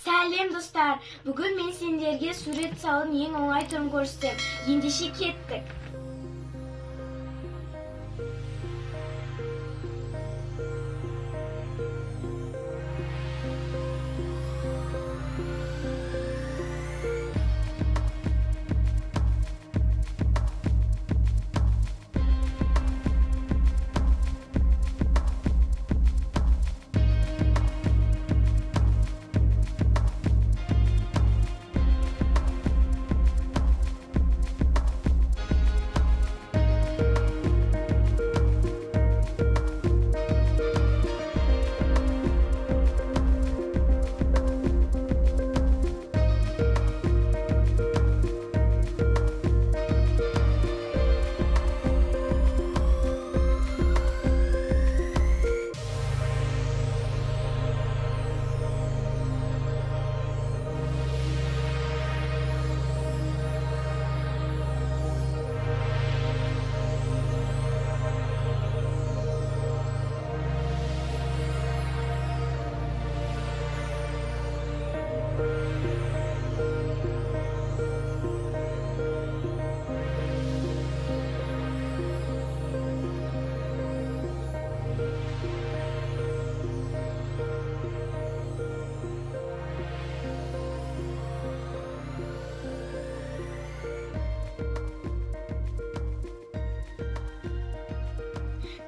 Сәлем достар, бүгін мен сендерге сурет салын ең оңай түрін көрсетем. Ендеше кеттік.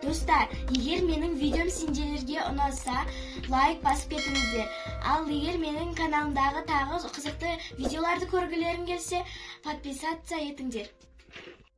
Достар, егер менің видеом сендерге ұнаса, лайк басып кетіңіздер. Ал егер менің каналымдағы тағы қызықты видеоларды көргілерің келсе, подписаться етіңдер.